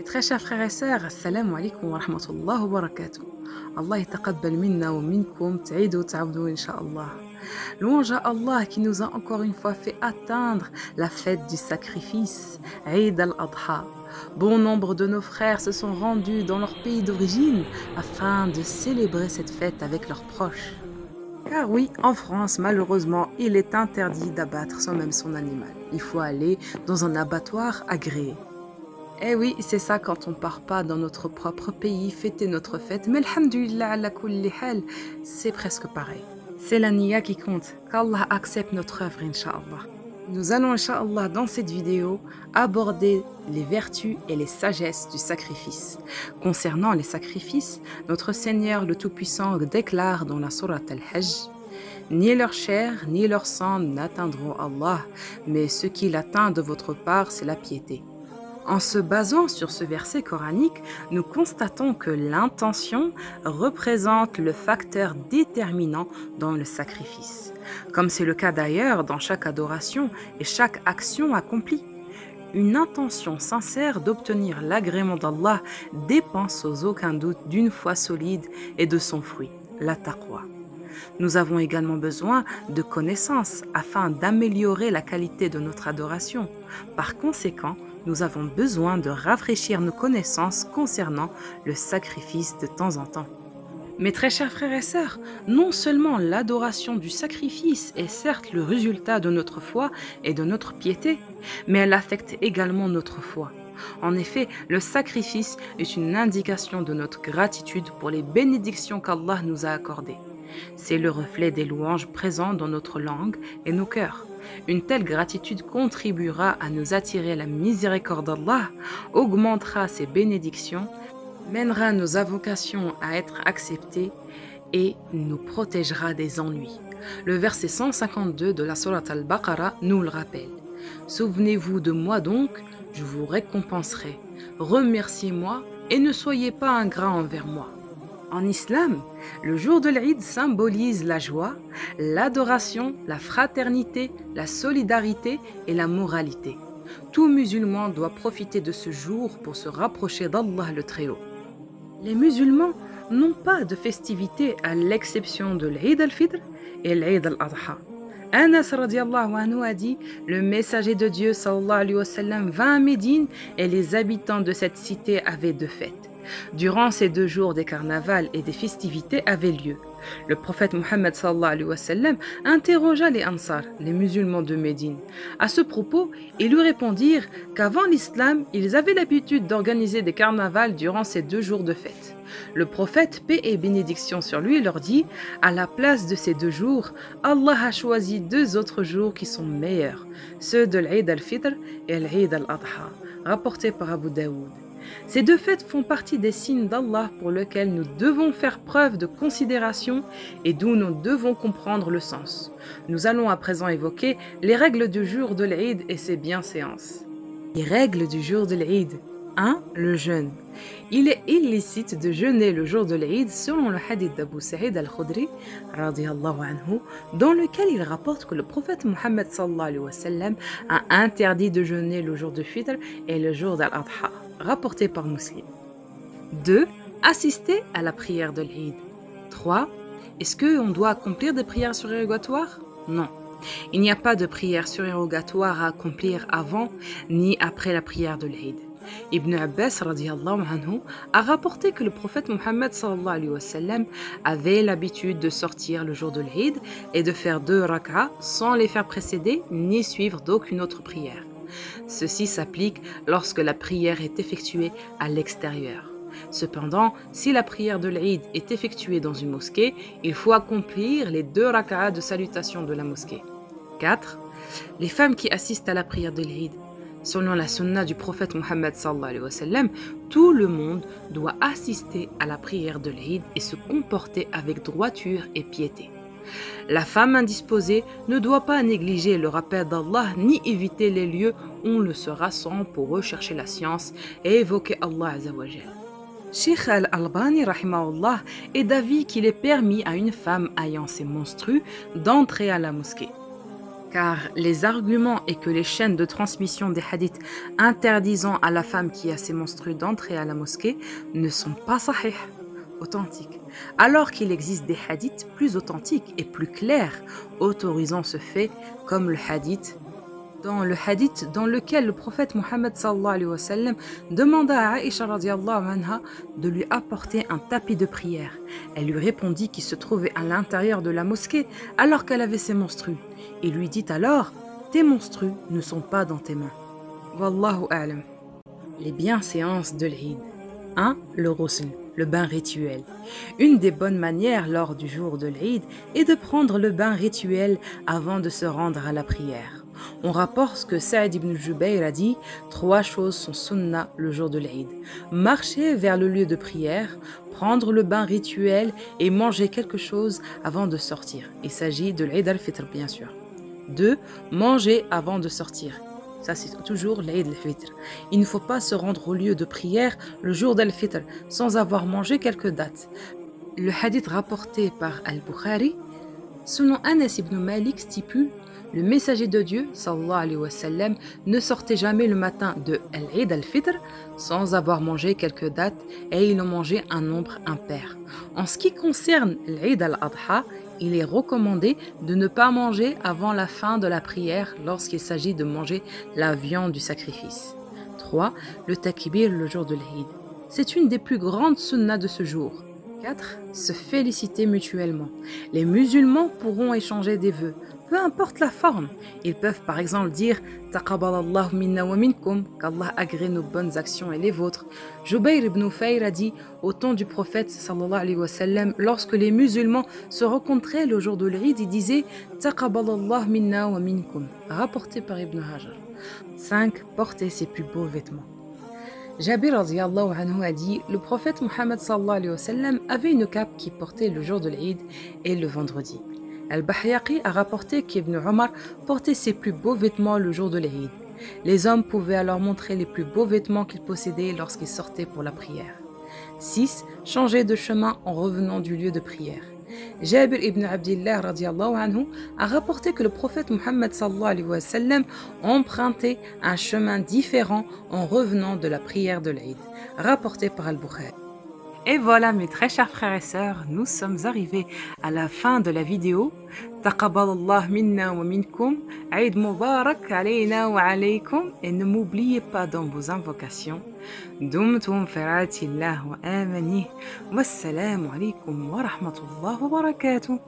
Mes très chers frères et sœurs, assalamu alaikum wa rahmatullahi wa barakatuh. Allah yataqabbal minna wa minkum, ta'idou ta'abdou incha'Allah. Louange à Allah qui nous a encore une fois fait atteindre la fête du sacrifice, Eid al-Adha. Bon nombre de nos frères se sont rendus dans leur pays d'origine afin de célébrer cette fête avec leurs proches. Car oui, en France, malheureusement, il est interdit d'abattre soi-même son animal. Il faut aller dans un abattoir agréé. Eh oui, c'est ça quand on part pas dans notre propre pays fêter notre fête. Mais alhamdulillah ala kulli hal, c'est presque pareil. C'est la niya qui compte, qu'Allah accepte notre œuvre, incha'Allah. Nous allons, incha'Allah, dans cette vidéo, aborder les vertus et les sagesses du sacrifice. Concernant les sacrifices, notre Seigneur le Tout-Puissant déclare dans la sourate Al-Hajj: ni leur chair, ni leur sang n'atteindront Allah, mais ce qui l'atteint de votre part, c'est la piété. En se basant sur ce verset coranique, nous constatons que l'intention représente le facteur déterminant dans le sacrifice, comme c'est le cas d'ailleurs dans chaque adoration et chaque action accomplie. Une intention sincère d'obtenir l'agrément d'Allah dépend sans aucun doute d'une foi solide et de son fruit, la taqwa. Nous avons également besoin de connaissances afin d'améliorer la qualité de notre adoration. Par conséquent, nous avons besoin de rafraîchir nos connaissances concernant le sacrifice de temps en temps. Mes très chers frères et sœurs, non seulement l'adoration du sacrifice est certes le résultat de notre foi et de notre piété, mais elle affecte également notre foi. En effet, le sacrifice est une indication de notre gratitude pour les bénédictions qu'Allah nous a accordées. C'est le reflet des louanges présentes dans notre langue et nos cœurs. Une telle gratitude contribuera à nous attirer la miséricorde d'Allah, augmentera ses bénédictions, mènera nos invocations à être acceptées et nous protégera des ennuis. Le verset 152 de la sourate Al-Baqarah nous le rappelle. Souvenez-vous de moi donc, je vous récompenserai. Remerciez-moi et ne soyez pas ingrats envers moi. En islam, le jour de l'Eid symbolise la joie, l'adoration, la fraternité, la solidarité et la moralité. Tout musulman doit profiter de ce jour pour se rapprocher d'Allah le Très-Haut. Les musulmans n'ont pas de festivité à l'exception de l'Eid al-Fitr et l'Eid al-Adha. Anas radiallahu anhu a dit: le messager de Dieu sallallahu alayhi wa sallam vint à Médine et les habitants de cette cité avaient deux fêtes. Durant ces 2 jours, des carnavals et des festivités avaient lieu. Le prophète Mohammed sallallahu alayhi wa sallam interrogea les Ansar, les musulmans de Médine. À ce propos, ils lui répondirent qu'avant l'islam, ils avaient l'habitude d'organiser des carnavals durant ces 2 jours de fête. Le prophète, paix et bénédiction sur lui, leur dit: à la place de ces 2 jours, Allah a choisi 2 autres jours qui sont meilleurs, ceux de l'Eid al-Fitr et l'Eid al-Adha, rapportés par Abu Daoud. Ces 2 fêtes font partie des signes d'Allah pour lesquels nous devons faire preuve de considération et d'où nous devons comprendre le sens. Nous allons à présent évoquer les règles du jour de l'Eid et ses bienséances. Les règles du jour de l'Eid. 1. Le jeûne. Il est illicite de jeûner le jour de l'Eid selon le hadith d'Abu Sa'id al-Khudri radiyallahu anhu, dans lequel il rapporte que le prophète Mohammed sallallahu alayhi wa sallam a interdit de jeûner le jour de Fitr et le jour d'Al-Adha, rapporté par Muslim. 2. Assister à la prière de l'Eid. 3. Est-ce qu'on doit accomplir des prières surérogatoires? Non. Il n'y a pas de prière surérogatoire à accomplir avant ni après la prière de l'Eid. Ibn Abbas radiyallahu anhu a rapporté que le prophète Mohammed sallallahu alayhi wa sallam avait l'habitude de sortir le jour de l'Eid et de faire 2 rak'ahs sans les faire précéder ni suivre d'aucune autre prière. Ceci s'applique lorsque la prière est effectuée à l'extérieur. Cependant, si la prière de l'Eid est effectuée dans une mosquée, il faut accomplir les 2 rak'ahs de salutation de la mosquée. 4. Les femmes qui assistent à la prière de l'Eid. Selon la sunna du prophète Mohammed sallallahu alayhi wa sallam, tout le monde doit assister à la prière de l'Eid et se comporter avec droiture et piété. La femme indisposée ne doit pas négliger le rappel d'Allah ni éviter les lieux où on le se rassemble pour rechercher la science et évoquer Allah azza wa jal. Sheikh al-Albani rahimahullah est d'avis qu'il est permis à une femme ayant ses menstrues d'entrer à la mosquée. Car les arguments et que les chaînes de transmission des hadiths interdisant à la femme qui a ses menstrues d'entrer à la mosquée ne sont pas sahih, authentiques, alors qu'il existe des hadiths plus authentiques et plus clairs autorisant ce fait, comme le hadith dans lequel le prophète Mohammed sallallahu alayhi wa sallam demanda à Aïcha radiallahu anha de lui apporter un tapis de prière. Elle lui répondit qu'il se trouvait à l'intérieur de la mosquée alors qu'elle avait ses menstrues. Il lui dit alors: tes menstrues ne sont pas dans tes mains. Wallahu a'lam. Les bienséances de l'Eid. 1. Le ghusl, le bain rituel. Une des bonnes manières lors du jour de l'Eid est de prendre le bain rituel avant de se rendre à la prière. On rapporte que Saïd ibn Jubayr a dit: 3 choses sont sunnah le jour de l'Eid. Marcher vers le lieu de prière, prendre le bain rituel et manger quelque chose avant de sortir. Il s'agit de l'Eid al-Fitr bien sûr. 2. Manger avant de sortir. Ça, c'est toujours l'Eid al-Fitr. Il ne faut pas se rendre au lieu de prière le jour d'al-Fitr sans avoir mangé quelques dates. Le hadith rapporté par Al-Bukhari, selon Anas ibn Malik, stipule: le messager de Dieu, sallallahu alayhi wa sallam, ne sortait jamais le matin de l'Eid al-Fitr sans avoir mangé quelques dates et il en mangeait un nombre impair. En ce qui concerne l'Eid al-Adha, il est recommandé de ne pas manger avant la fin de la prière lorsqu'il s'agit de manger la viande du sacrifice. 3. Le takbir le jour de l'Eid. C'est une des plus grandes sunnas de ce jour. 4. Se féliciter mutuellement. Les musulmans pourront échanger des vœux, peu importe la forme. Ils peuvent par exemple dire Taqabbalallahu minna wa minkum, qu'Allah agrée nos bonnes actions et les vôtres. Jubayr ibn Ufayr a dit au temps du prophète sallallahu alayhi wa sallam, lorsque les musulmans se rencontraient le jour de l'Eid, ils disaient Taqabbalallahu minna wa minkum, rapporté par Ibn Hajar. 5. Porter ses plus beaux vêtements. Jabir radiyallahu anhu a dit: le prophète Mohammed sallallahu alayhi wa sallam avait une cape qu'il portait le jour de l'Eid et le vendredi. Al-Bahyaqi a rapporté qu'Ibn Omar portait ses plus beaux vêtements le jour de l'Eid. Les hommes pouvaient alors montrer les plus beaux vêtements qu'ils possédaient lorsqu'ils sortaient pour la prière. 6. Changer de chemin en revenant du lieu de prière. Jabir ibn Abdillah radiyallahu anhu a rapporté que le prophète Mohammed sallallahu alayhi wa sallam empruntait un chemin différent en revenant de la prière de l'Eid, rapporté par Al-Bukhari. Et voilà mes très chers frères et sœurs, nous sommes arrivés à la fin de la vidéo. Taqabbalallah minna wa minkum, Eid Mubarak alayna wa alaykum, et ne m'oubliez pas dans vos invocations. Dumtum fi ra'atillah wa amani. Wassalamu alaykum wa rahmatullah wa barakatuh.